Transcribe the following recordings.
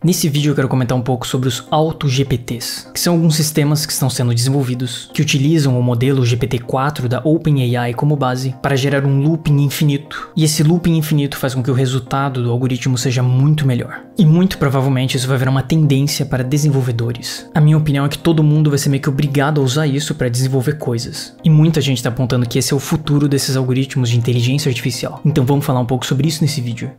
Nesse vídeo eu quero comentar um pouco sobre os AutoGPTs, que são alguns sistemas que estão sendo desenvolvidos, que utilizam o modelo GPT-4 da OpenAI como base para gerar um looping infinito. E esse looping infinito faz com que o resultado do algoritmo seja muito melhor. E muito provavelmente isso vai virar uma tendência para desenvolvedores. A minha opinião é que todo mundo vai ser meio que obrigado a usar isso para desenvolver coisas. E muita gente está apontando que esse é o futuro desses algoritmos de inteligência artificial. Então vamos falar um pouco sobre isso nesse vídeo.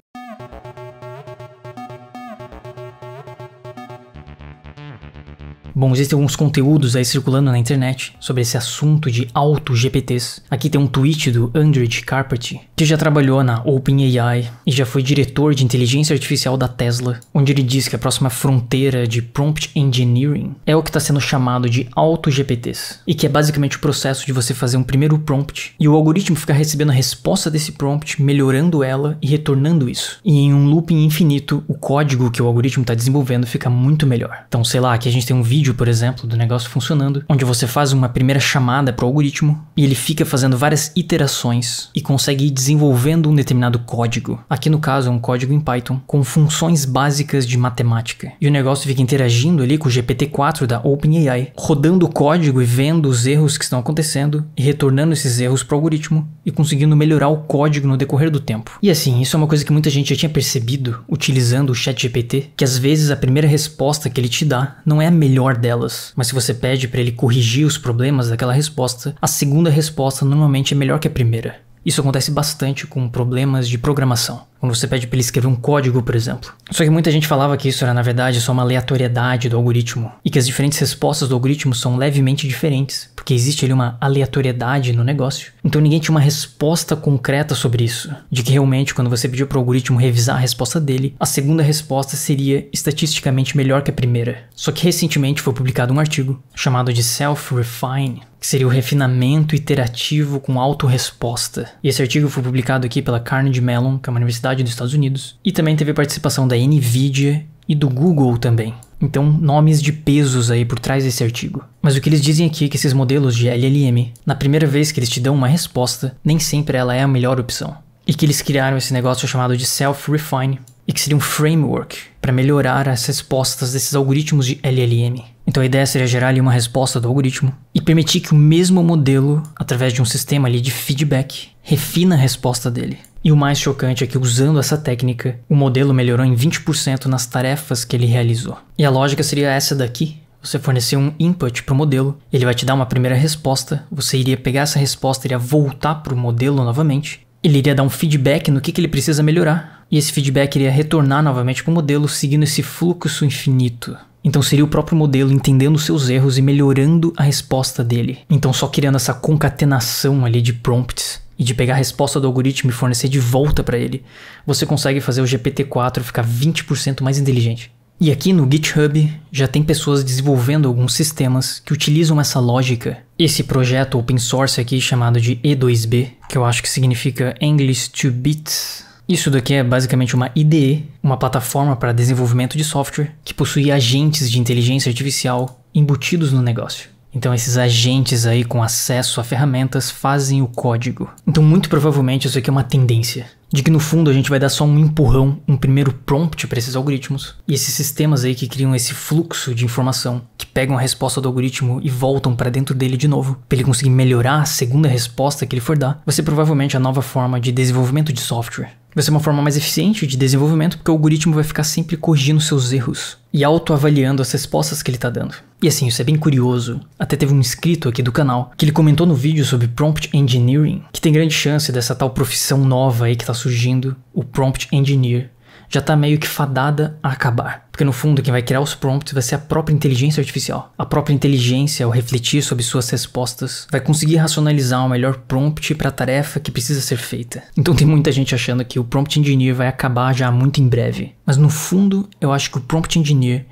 Bom, existem alguns conteúdos aí circulando na internet sobre esse assunto de AutoGPTs. Aqui tem um tweet do Andrej Karpathy, que já trabalhou na OpenAI e já foi diretor de inteligência artificial da Tesla, onde ele diz que a próxima fronteira de Prompt Engineering é o que está sendo chamado de AutoGPTs, e que é basicamente o processo de você fazer um primeiro prompt e o algoritmo ficar recebendo a resposta desse prompt, melhorando ela e retornando isso. E em um looping infinito, o código que o algoritmo está desenvolvendo fica muito melhor. Então, sei lá, aqui a gente tem um vídeo, por exemplo, do negócio funcionando, onde você faz uma primeira chamada para o algoritmo e ele fica fazendo várias iterações e consegue ir desenvolvendo um determinado código. Aqui no caso é um código em Python com funções básicas de matemática. E o negócio fica interagindo ali com o GPT-4 da OpenAI, rodando o código e vendo os erros que estão acontecendo e retornando esses erros para o algoritmo e conseguindo melhorar o código no decorrer do tempo. E assim, isso é uma coisa que muita gente já tinha percebido utilizando o ChatGPT, que às vezes a primeira resposta que ele te dá não é a melhor delas, mas se você pede para ele corrigir os problemas daquela resposta, a segunda resposta normalmente é melhor que a primeira. Isso acontece bastante com problemas de programação, quando você pede para ele escrever um código, por exemplo. Só que muita gente falava que isso era, na verdade, só uma aleatoriedade do algoritmo, e que as diferentes respostas do algoritmo são levemente diferentes, porque existe ali uma aleatoriedade no negócio. Então ninguém tinha uma resposta concreta sobre isso, de que realmente quando você pediu para o algoritmo revisar a resposta dele, a segunda resposta seria estatisticamente melhor que a primeira. Só que recentemente foi publicado um artigo chamado de Self-Refine, que seria o refinamento iterativo com autorresposta. E esse artigo foi publicado aqui pela Carnegie Mellon, que é uma universidade dos Estados Unidos, e também teve participação da NVIDIA e do Google também. Então, nomes de pesos aí por trás desse artigo. Mas o que eles dizem aqui é que esses modelos de LLM, na primeira vez que eles te dão uma resposta, nem sempre ela é a melhor opção. E que eles criaram esse negócio chamado de Self-Refine, e que seria um framework para melhorar as respostas desses algoritmos de LLM. Então a ideia seria gerar ali uma resposta do algoritmo e permitir que o mesmo modelo, através de um sistema ali de feedback, refina a resposta dele. E o mais chocante é que usando essa técnica, o modelo melhorou em 20% nas tarefas que ele realizou. E a lógica seria essa daqui. Você fornecer um input para o modelo, ele vai te dar uma primeira resposta, você iria pegar essa resposta e iria voltar para o modelo novamente. Ele iria dar um feedback no que ele precisa melhorar. E esse feedback iria retornar novamente para o modelo, seguindo esse fluxo infinito. Então seria o próprio modelo entendendo os seus erros e melhorando a resposta dele. Então só criando essa concatenação ali de prompts e de pegar a resposta do algoritmo e fornecer de volta para ele, você consegue fazer o GPT-4 ficar 20% mais inteligente. E aqui no GitHub já tem pessoas desenvolvendo alguns sistemas que utilizam essa lógica. Esse projeto open source aqui chamado de E2B, que eu acho que significa English to Bits. Isso daqui é basicamente uma IDE, uma plataforma para desenvolvimento de software que possui agentes de inteligência artificial embutidos no negócio. Então esses agentes aí com acesso a ferramentas fazem o código. Então muito provavelmente isso aqui é uma tendência, de que no fundo a gente vai dar só um empurrão, um primeiro prompt para esses algoritmos. E esses sistemas aí que criam esse fluxo de informação, que pegam a resposta do algoritmo e voltam para dentro dele de novo, para ele conseguir melhorar a segunda resposta que ele for dar, vai ser provavelmente a nova forma de desenvolvimento de software. Vai ser uma forma mais eficiente de desenvolvimento porque o algoritmo vai ficar sempre corrigindo seus erros e autoavaliando as respostas que ele está dando. E assim, isso é bem curioso. Até teve um inscrito aqui do canal que ele comentou no vídeo sobre Prompt Engineering, que tem grande chance dessa tal profissão nova aí que está surgindo, o Prompt Engineer, já está meio que fadada a acabar. Porque no fundo quem vai criar os prompts vai ser a própria inteligência artificial. A própria inteligência, ao refletir sobre suas respostas, vai conseguir racionalizar o melhor prompt para a tarefa que precisa ser feita. Então tem muita gente achando que o Prompt Engineer vai acabar já muito em breve. Mas no fundo eu acho que o Prompt Engineer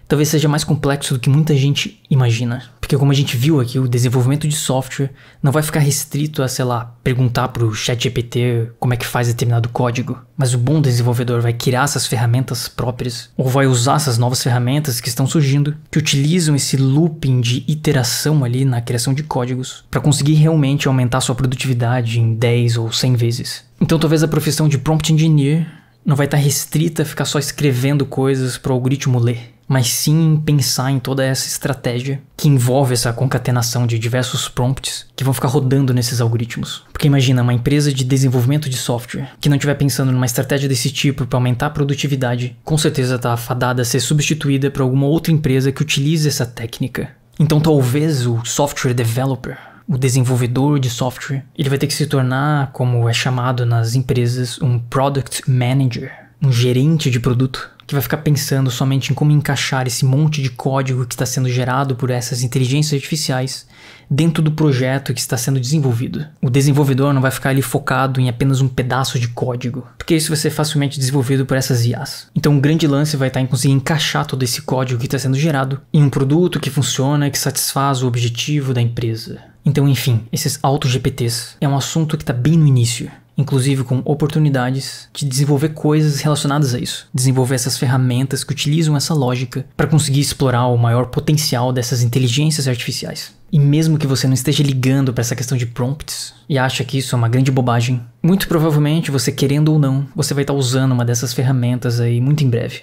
talvez seja mais complexo do que muita gente imagina. Porque como a gente viu aqui, o desenvolvimento de software não vai ficar restrito a, sei lá, perguntar pro ChatGPT como é que faz determinado código. Mas o bom desenvolvedor vai criar essas ferramentas próprias, ou vai usar essas novas ferramentas que estão surgindo, que utilizam esse looping de iteração ali na criação de códigos, para conseguir realmente aumentar sua produtividade em 10 ou 100 vezes. Então talvez a profissão de Prompt Engineer não vai estar restrita a ficar só escrevendo coisas para o algoritmo ler, mas sim pensar em toda essa estratégia que envolve essa concatenação de diversos prompts que vão ficar rodando nesses algoritmos. Porque imagina uma empresa de desenvolvimento de software que não estiver pensando numa estratégia desse tipo para aumentar a produtividade, com certeza está fadada a ser substituída por alguma outra empresa que utilize essa técnica. Então talvez o software developer, o desenvolvedor de software, ele vai ter que se tornar, como é chamado nas empresas, um product manager, um gerente de produto, que vai ficar pensando somente em como encaixar esse monte de código que está sendo gerado por essas inteligências artificiais dentro do projeto que está sendo desenvolvido. O desenvolvedor não vai ficar ali focado em apenas um pedaço de código, porque isso vai ser facilmente desenvolvido por essas IAs. Então o grande lance vai estar em conseguir encaixar todo esse código que está sendo gerado em um produto que funciona e que satisfaz o objetivo da empresa. Então, enfim, esses auto-GPTs é um assunto que está bem no início, inclusive com oportunidades de desenvolver coisas relacionadas a isso. Desenvolver essas ferramentas que utilizam essa lógica para conseguir explorar o maior potencial dessas inteligências artificiais. E mesmo que você não esteja ligando para essa questão de prompts e acha que isso é uma grande bobagem, muito provavelmente você, querendo ou não, você vai estar usando uma dessas ferramentas aí muito em breve.